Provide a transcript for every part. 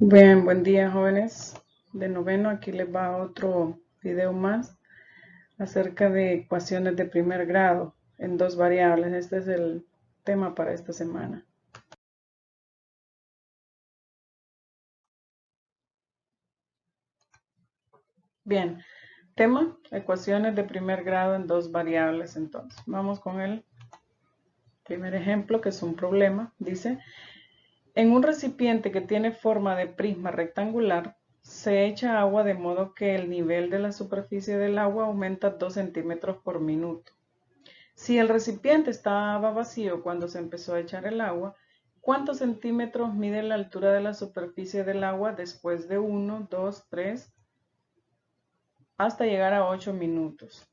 Bien, buen día jóvenes de noveno. Aquí les va otro video más acerca de ecuaciones de primer grado en dos variables. Este es el tema para esta semana. Bien, tema, ecuaciones de primer grado en dos variables. Entonces, vamos con el primer ejemplo, que es un problema. Dice, en un recipiente que tiene forma de prisma rectangular, se echa agua de modo que el nivel de la superficie del agua aumenta 2 centímetros por minuto. Si el recipiente estaba vacío cuando se empezó a echar el agua, ¿cuántos centímetros mide la altura de la superficie del agua después de 1, 2, 3, hasta llegar a 8 minutos?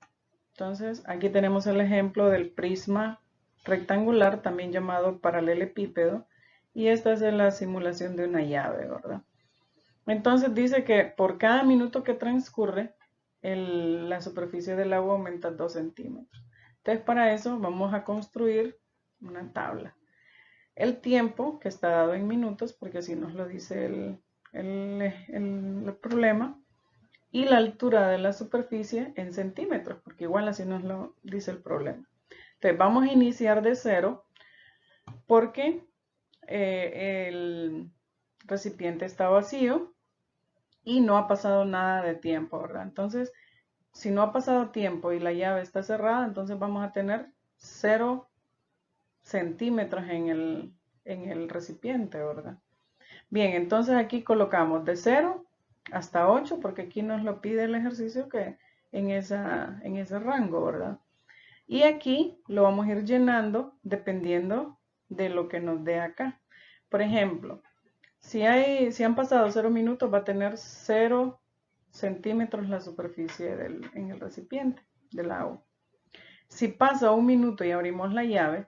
Entonces, aquí tenemos el ejemplo del prisma rectangular, también llamado paralelepípedo, y esta es la simulación de una llave, ¿verdad? Entonces dice que por cada minuto que transcurre, la superficie del agua aumenta 2 centímetros. Entonces para eso vamos a construir una tabla. El tiempo, que está dado en minutos, porque así nos lo dice el problema, y la altura de la superficie en centímetros, porque igual así nos lo dice el problema. Entonces vamos a iniciar de cero, porque el recipiente está vacío y no ha pasado nada de tiempo, ¿verdad? Entonces, si no ha pasado tiempo y la llave está cerrada, entonces vamos a tener 0 centímetros en el recipiente, ¿verdad? Bien, entonces aquí colocamos de 0 hasta 8, porque aquí nos lo pide el ejercicio que en ese rango, ¿verdad? Y aquí lo vamos a ir llenando dependiendo de lo que nos dé acá. Por ejemplo, si han pasado 0 minutos, va a tener 0 centímetros la superficie en el recipiente del agua. Si pasa 1 minuto y abrimos la llave,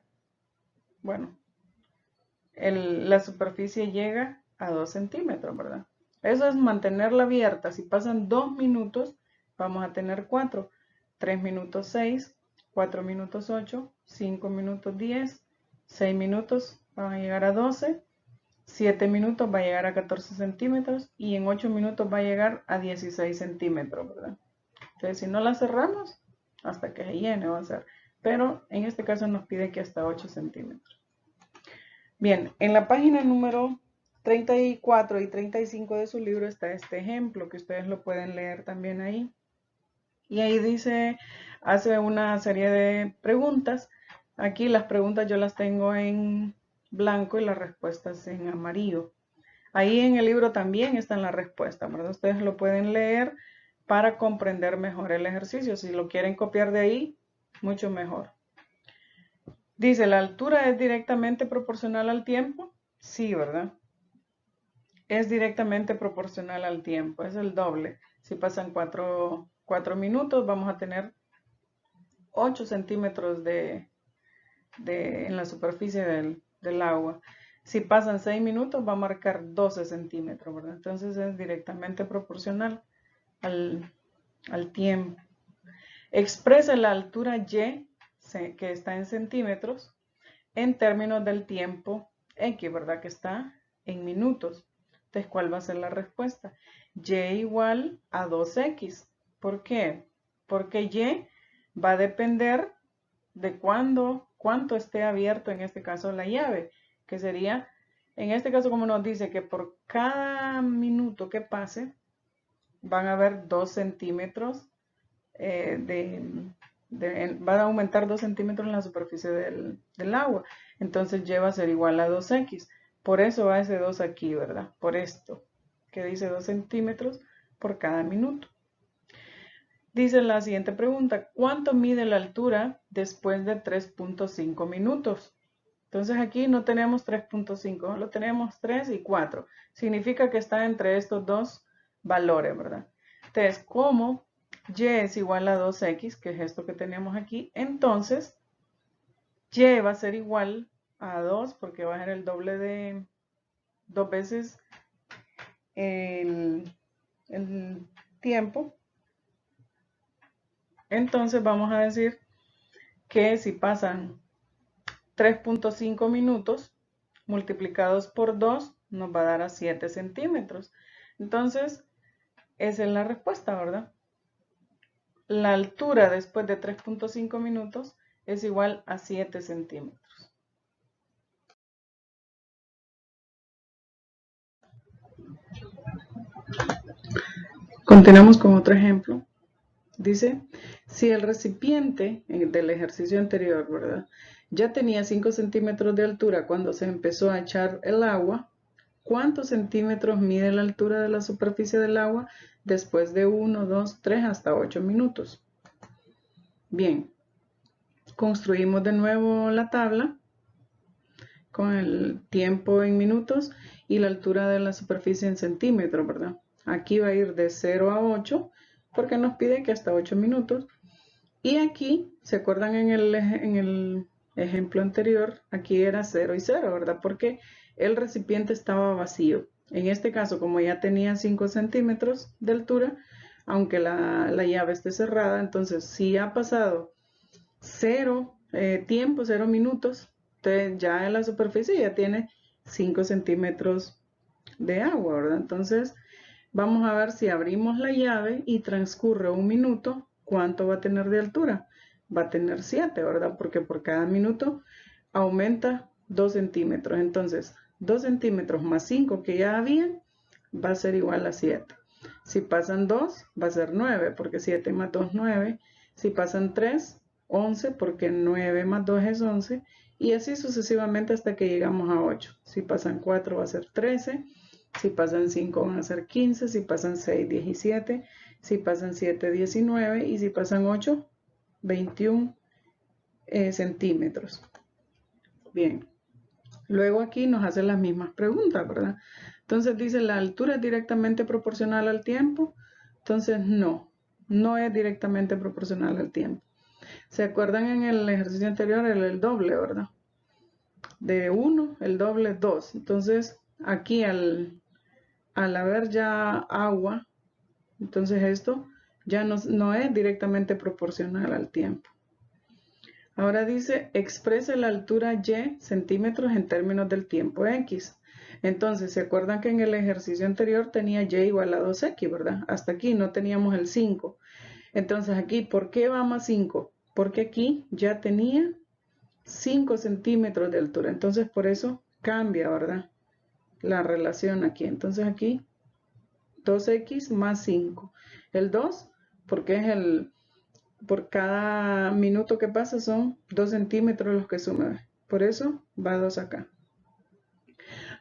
bueno, la superficie llega a 2 centímetros, ¿verdad? Eso es mantenerla abierta. Si pasan 2 minutos, vamos a tener 4. 3 minutos 6, 4 minutos 8, 5 minutos 10, 6 minutos van a llegar a 12, 7 minutos va a llegar a 14 centímetros y en 8 minutos va a llegar a 16 centímetros, ¿verdad? Entonces, si no la cerramos, hasta que se llene va a ser. Pero en este caso nos pide que hasta 8 centímetros. Bien, en la página número 34 y 35 de su libro está este ejemplo, que ustedes lo pueden leer también ahí. Y ahí dice, hace una serie de preguntas. Aquí las preguntas yo las tengo en blanco y las respuestas en amarillo. Ahí en el libro también están las respuestas, ¿verdad? Ustedes lo pueden leer para comprender mejor el ejercicio. Si lo quieren copiar de ahí, mucho mejor. Dice, ¿la altura es directamente proporcional al tiempo? Sí, ¿verdad? Es directamente proporcional al tiempo, es el doble. Si pasan 4 minutos, vamos a tener 8 centímetros en la superficie del agua. Si pasan 6 minutos, va a marcar 12 centímetros, ¿verdad? Entonces es directamente proporcional al tiempo. Expresa la altura y, que está en centímetros, en términos del tiempo x, ¿verdad? Que está en minutos. Entonces, ¿cuál va a ser la respuesta? Y igual a 2x. ¿Por qué? Porque y va a depender de cuánto esté abierto, en este caso, la llave, que sería, en este caso, como nos dice que por cada minuto que pase, van a haber 2 centímetros van a aumentar 2 centímetros en la superficie del agua. Entonces y va a ser igual a 2x. Por eso va ese 2 aquí, ¿verdad? Por esto, que dice 2 centímetros por cada minuto. Dice la siguiente pregunta, ¿cuánto mide la altura después de 3.5 minutos? Entonces aquí no tenemos 3.5, lo tenemos 3 y 4. Significa que está entre estos dos valores, ¿verdad? Entonces, como y es igual a 2x, que es esto que tenemos aquí, entonces y va a ser igual a 2, porque va a ser el doble de 2 veces el tiempo. Entonces vamos a decir que si pasan 3.5 minutos multiplicados por 2, nos va a dar a 7 centímetros. Entonces, esa es la respuesta, ¿verdad? La altura después de 3.5 minutos es igual a 7 centímetros. Continuamos con otro ejemplo. Dice, si el recipiente del ejercicio anterior, ¿verdad? Ya tenía 5 centímetros de altura cuando se empezó a echar el agua, ¿cuántos centímetros mide la altura de la superficie del agua después de 1, 2, 3 hasta 8 minutos? Bien, construimos de nuevo la tabla con el tiempo en minutos y la altura de la superficie en centímetros, ¿verdad? Aquí va a ir de 0 a 8 porque nos pide que hasta 8 minutos. Y aquí, ¿se acuerdan en el ejemplo anterior? Aquí era 0 y 0, ¿verdad? Porque el recipiente estaba vacío. En este caso, como ya tenía 5 centímetros de altura, aunque la llave esté cerrada, entonces si ha pasado 0 tiempo, 0 minutos, entonces ya en la superficie ya tiene 5 centímetros de agua, ¿verdad? Entonces vamos a ver si abrimos la llave y transcurre un minuto, ¿cuánto va a tener de altura? Va a tener 7, ¿verdad? Porque por cada minuto aumenta 2 centímetros. Entonces, 2 centímetros más 5 que ya había va a ser igual a 7. Si pasan 2, va a ser 9, porque 7 más 2, 9. Si pasan 3, 11, porque 9 más 2 es 11. Y así sucesivamente hasta que llegamos a 8. Si pasan 4, va a ser 13. Si pasan 5, van a ser 15. Si pasan 6, 17. Si pasan 7, 19. Y si pasan 8, 21 centímetros. Bien. Luego aquí nos hacen las mismas preguntas, ¿verdad? Entonces dice, ¿la altura es directamente proporcional al tiempo? Entonces no, no es directamente proporcional al tiempo. ¿Se acuerdan en el ejercicio anterior el doble, verdad? De 1, el doble es 2. Entonces aquí al haber ya agua, entonces esto ya no es directamente proporcional al tiempo. Ahora dice, exprese la altura y centímetros en términos del tiempo x. Entonces, ¿se acuerdan que en el ejercicio anterior tenía y igual a 2x, verdad? Hasta aquí no teníamos el 5. Entonces aquí, ¿por qué va más 5? Porque aquí ya tenía 5 centímetros de altura. Entonces, por eso cambia, ¿verdad? La relación aquí. Entonces aquí, 2x más 5. El 2, porque es por cada minuto que pasa son 2 centímetros los que suman. Por eso va 2 acá.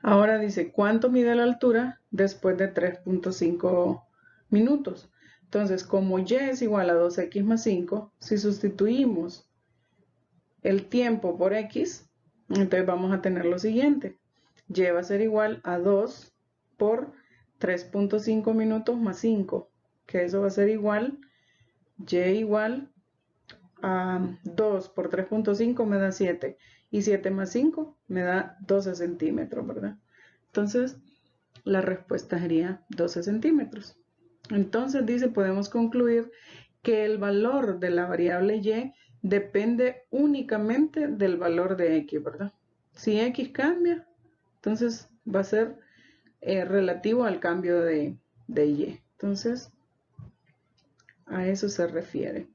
Ahora dice, ¿cuánto mide la altura después de 3.5 minutos? Entonces, como y es igual a 2x más 5, si sustituimos el tiempo por x, entonces vamos a tener lo siguiente. Y va a ser igual a 2 por 3.5 minutos más 5, que eso va a ser igual, y igual a 2 por 3.5 me da 7 y 7 más 5 me da 12 centímetros, ¿verdad? Entonces la respuesta sería 12 centímetros. Entonces dice, podemos concluir que el valor de la variable y depende únicamente del valor de x, ¿verdad? Si x cambia, entonces va a ser relativo al cambio de y. Entonces, a eso se refiere.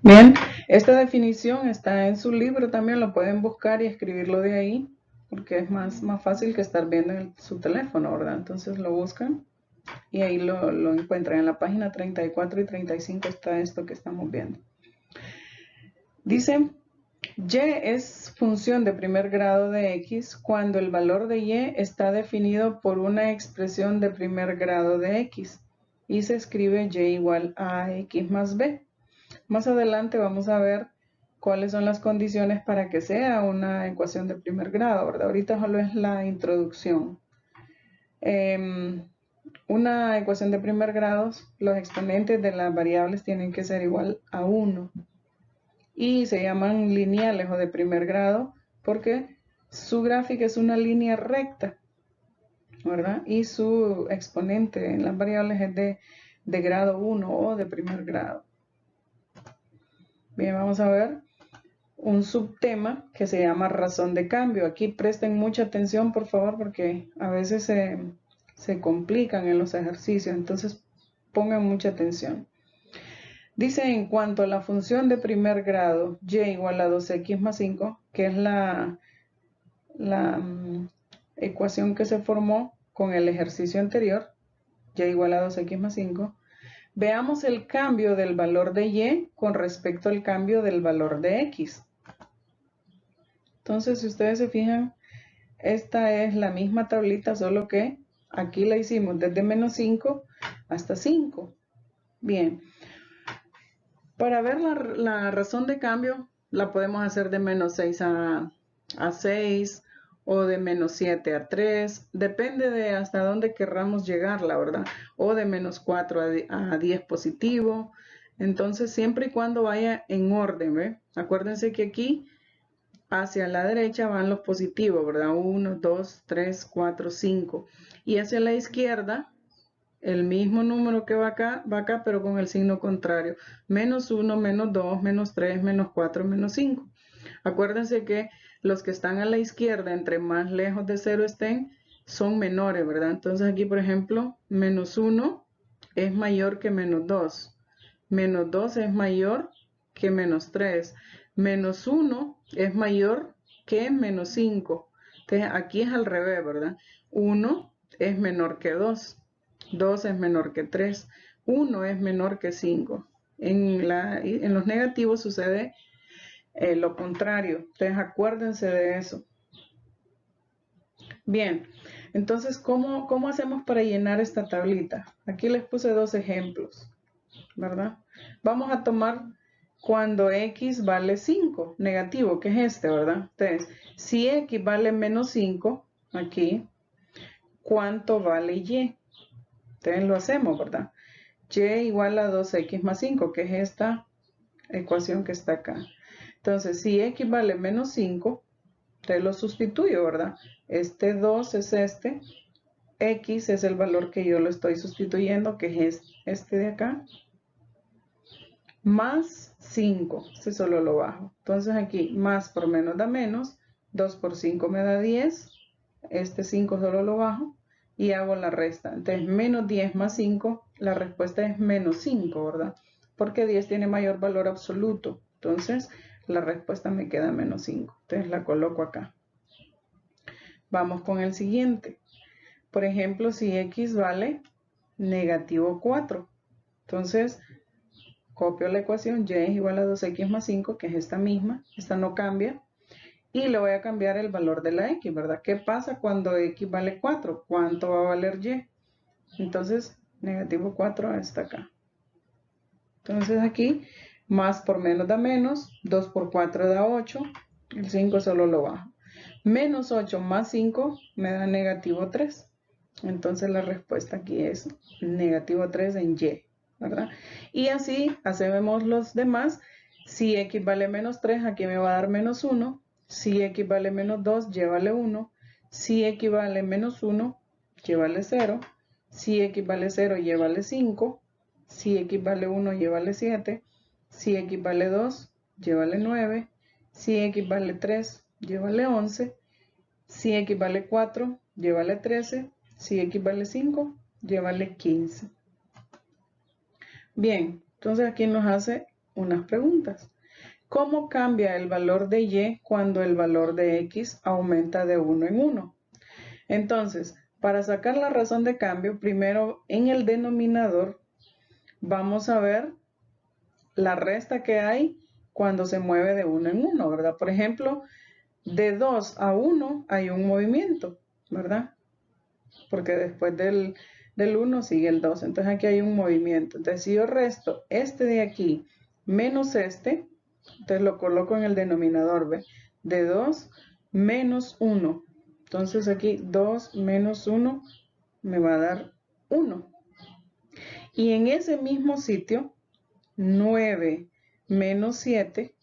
Bien, esta definición está en su libro también, lo pueden buscar y escribirlo de ahí, porque es más fácil que estar viendo en su teléfono, ¿verdad? Entonces lo buscan y ahí lo encuentran. En la página 34 y 35 está esto que estamos viendo. Dice, y es función de primer grado de x cuando el valor de y está definido por una expresión de primer grado de x y se escribe y igual a x más b. Más adelante vamos a ver cuáles son las condiciones para que sea una ecuación de primer grado, ¿verdad? Ahorita solo es la introducción. Una ecuación de primer grado, los exponentes de las variables tienen que ser igual a 1 y se llaman lineales o de primer grado porque su gráfica es una línea recta, ¿verdad? Y su exponente en las variables es de grado 1 o de primer grado. Bien, vamos a ver. un subtema que se llama razón de cambio. Aquí presten mucha atención, por favor, porque a veces se complican en los ejercicios, entonces pongan mucha atención. Dice, en cuanto a la función de primer grado, y igual a 2x más 5, que es la ecuación que se formó con el ejercicio anterior, y igual a 2x más 5, veamos el cambio del valor de y con respecto al cambio del valor de x. Entonces, si ustedes se fijan, esta es la misma tablita, solo que aquí la hicimos desde menos 5 hasta 5. Bien. Para ver la razón de cambio, la podemos hacer de menos 6 a 6 o de menos 7 a 3. Depende de hasta dónde querramos llegar, la verdad. O de menos 4 a 10 positivo. Entonces, siempre y cuando vaya en orden, ¿ve? Acuérdense que aquí hacia la derecha van los positivos, ¿verdad? 1, 2, 3, 4, 5. Y hacia la izquierda, el mismo número que va acá, pero con el signo contrario. Menos 1, menos 2, menos 3, menos 4, menos 5. Acuérdense que los que están a la izquierda, entre más lejos de 0 estén, son menores, ¿verdad? Entonces aquí, por ejemplo, menos 1 es mayor que menos 2. Menos 2 es mayor que menos 3. Menos 1 es mayor que menos 5. Entonces aquí es al revés, ¿verdad? 1 es menor que 2. 2 es menor que 3. 1 es menor que 5. En los negativos sucede lo contrario. Entonces acuérdense de eso. Bien, entonces, ¿cómo hacemos para llenar esta tablita? Aquí les puse dos ejemplos, ¿verdad? Vamos a tomar cuando x vale 5, negativo, que es este, ¿verdad? Entonces, si x vale menos 5, aquí, ¿cuánto vale y? Entonces lo hacemos, ¿verdad? Y igual a 2x más 5, que es esta ecuación que está acá. Entonces, si x vale menos 5, entonces lo sustituyo, ¿verdad? Este 2 es este, x es el valor que yo lo estoy sustituyendo, que es este de acá, más 5, este solo lo bajo. Entonces aquí, más por menos da menos, 2 por 5 me da 10, este 5 solo lo bajo, y hago la resta. Entonces, menos 10 más 5, la respuesta es menos 5, ¿verdad? Porque 10 tiene mayor valor absoluto. Entonces, la respuesta me queda menos 5. Entonces, la coloco acá. Vamos con el siguiente. Por ejemplo, si x vale negativo 4. Entonces, copio la ecuación y es igual a 2x más 5, que es esta misma. Esta no cambia. Y le voy a cambiar el valor de la x, ¿verdad? ¿Qué pasa cuando x vale 4? ¿Cuánto va a valer y? Entonces, negativo 4 está acá. Entonces aquí, más por menos da menos, 2 por 4 da 8, el 5 solo lo bajo. Menos 8 más 5 me da negativo 3. Entonces la respuesta aquí es negativo 3 en y, ¿verdad? Y así hacemos los demás. Si x vale menos 3, aquí me va a dar menos 1. Si x vale menos 2, y vale 1. Si x vale menos 1, y vale 0. Si x vale 0, y vale 5. Si x vale 1, y vale 7. Si x vale 2, y vale 9. Si x vale 3, y vale 11. Si x vale 4, y vale 13. Si x vale 5, y vale 15. Bien, entonces aquí nos hace unas preguntas. ¿Cómo cambia el valor de y cuando el valor de x aumenta de 1 en 1? Entonces, para sacar la razón de cambio, primero en el denominador vamos a ver la resta que hay cuando se mueve de 1 en 1, ¿verdad? Por ejemplo, de 2 a 1 hay un movimiento, ¿verdad? Porque después del 1 sigue el 2. Entonces aquí hay un movimiento. Entonces si yo resto este de aquí menos este, entonces lo coloco en el denominador, ¿ve? De 2 menos 1. Entonces aquí 2 menos 1 me va a dar 1. Y en ese mismo sitio, 9 menos 7,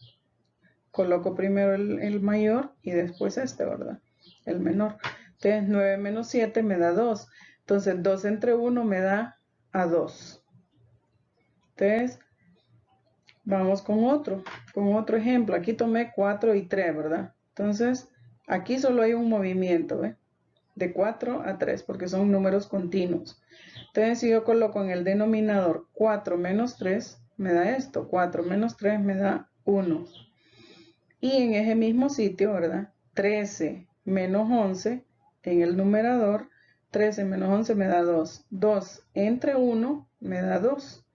coloco primero el mayor y después este, ¿verdad? El menor. Entonces 9 menos 7 me da 2. Entonces 2 entre 1 me da a 2. Entonces Vamos con otro ejemplo. Aquí tomé 4 y 3, ¿verdad? Entonces, aquí solo hay un movimiento, ¿ve? De 4 a 3, porque son números continuos. Entonces, si yo coloco en el denominador 4 menos 3, me da esto. 4 menos 3 me da 1. Y en ese mismo sitio, ¿verdad? 13 menos 11, en el numerador, 13 menos 11 me da 2. 2 entre 1 me da 2.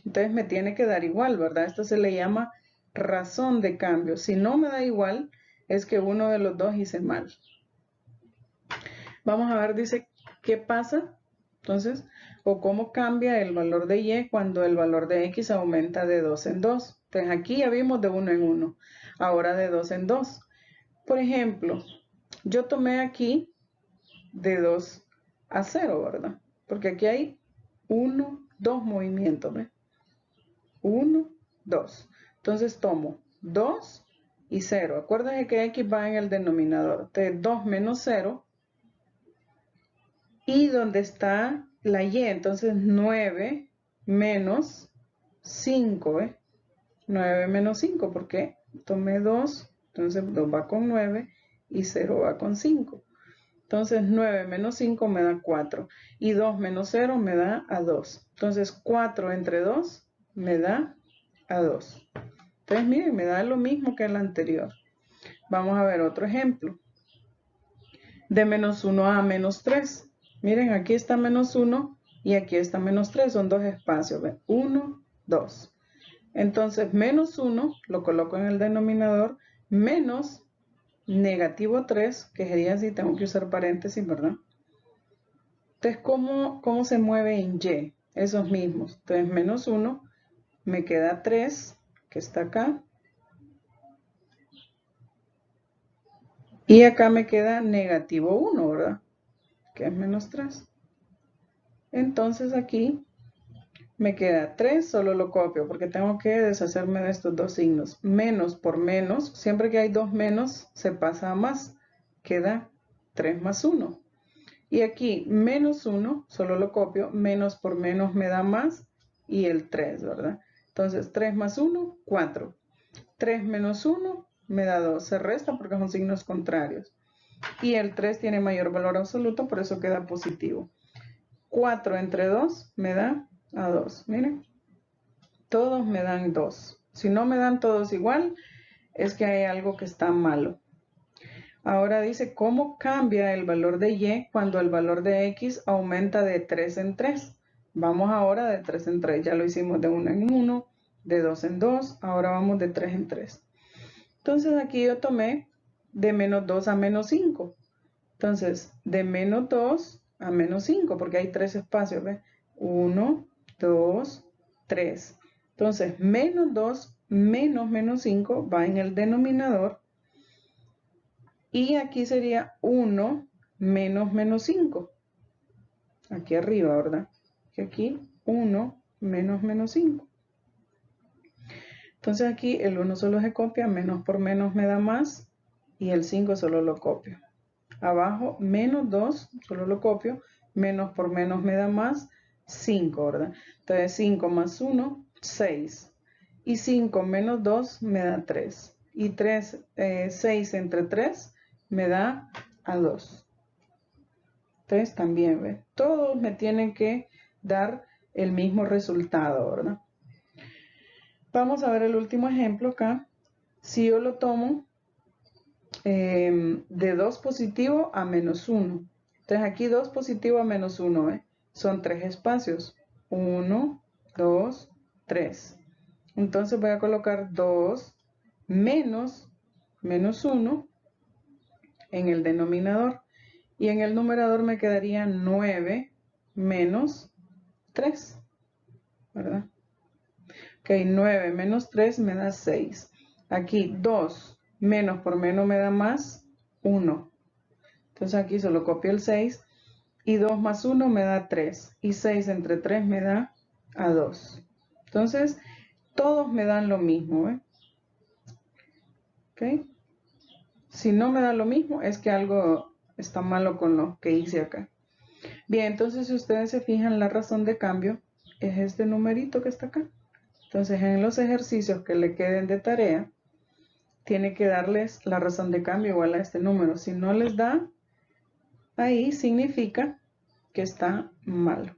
Entonces me tiene que dar igual, ¿verdad? Esto se le llama razón de cambio. Si no me da igual, es que uno de los dos hice mal. Vamos a ver, dice, ¿qué pasa? Entonces, o cómo cambia el valor de y cuando el valor de x aumenta de 2 en 2. Entonces aquí ya vimos de 1 en 1, ahora de 2 en 2. Por ejemplo, yo tomé aquí de 2 a 0, ¿verdad? Porque aquí hay 1, 2 movimientos, ¿ves? 1, 2. Entonces tomo 2 y 0. Acuérdense que x va en el denominador. Entonces 2 menos 0. Y donde está la y, entonces 9 menos 5. ¿Eh? 9 menos 5, porque tomé 2, entonces 2 va con 9 y 0 va con 5. Entonces 9 menos 5 me da 4 y 2 menos 0 me da a 2. Entonces 4 entre 2 me da a 2. Entonces miren, me da lo mismo que el anterior. Vamos a ver otro ejemplo. De menos 1 a menos 3. Miren, aquí está menos 1 y aquí está menos 3. Son dos espacios. 1, 2. Entonces menos 1 lo coloco en el denominador, menos negativo 3, que sería así, tengo que usar paréntesis, ¿verdad? Entonces, ¿cómo se mueve en y? Esos mismos. Entonces, menos 1, me queda 3, que está acá. Y acá me queda negativo 1, ¿verdad? Que es menos 3. Entonces, aquí me queda 3, solo lo copio, porque tengo que deshacerme de estos dos signos. Menos por menos, siempre que hay dos menos, se pasa a más. Queda 3 más 1. Y aquí menos 1, solo lo copio, menos por menos me da más y el 3, ¿verdad? Entonces 3 más 1, 4. 3 menos 1 me da 2, se resta porque son signos contrarios. Y el 3 tiene mayor valor absoluto, por eso queda positivo. 4 entre 2 me da a 2, miren. Todos me dan 2. Si no me dan todos igual, es que hay algo que está malo. Ahora dice, ¿cómo cambia el valor de y cuando el valor de x aumenta de 3 en 3? Vamos ahora de 3 en 3. Ya lo hicimos de 1 en 1, de 2 en 2. Ahora vamos de 3 en 3. Entonces aquí yo tomé de menos 2 a menos 5. Entonces, de menos 2 a menos 5, porque hay 3 espacios. ¿Ves? 1, 2, 3. Entonces, menos 2 menos menos 5 va en el denominador. Y aquí sería 1 menos menos 5. Aquí arriba, ¿verdad? Y aquí 1 menos menos 5. Entonces aquí el 1 solo se copia, menos por menos me da más, y el 5 solo lo copio. Abajo, menos 2, solo lo copio, menos por menos me da más, 5, ¿verdad? Entonces 5 más 1, 6. Y 5 menos 2 me da 3. Y 6 entre 3 me da a 2. Entonces también, ¿ves? Todos me tienen que dar el mismo resultado, ¿verdad? Vamos a ver el último ejemplo acá. Si yo lo tomo de 2 positivo a menos 1. Entonces aquí 2 positivo a menos 1, ¿ves? Son 3 espacios. 1, 2, 3. Entonces voy a colocar 2 menos 1 en el denominador. Y en el numerador me quedaría 9 menos 3, ¿verdad? Ok, 9 menos 3 me da 6. Aquí 2 menos por menos me da más 1. Entonces aquí solo copio el 6. Y 2 más 1 me da 3. Y 6 entre 3 me da a 2. Entonces, todos me dan lo mismo, ¿eh? ¿Ok? Si no me da lo mismo, es que algo está malo con lo que hice acá. Bien, entonces si ustedes se fijan, la razón de cambio es este numerito que está acá. Entonces, en los ejercicios que le queden de tarea, tiene que darles la razón de cambio igual a este número. Si no les da, ahí significa que está mal.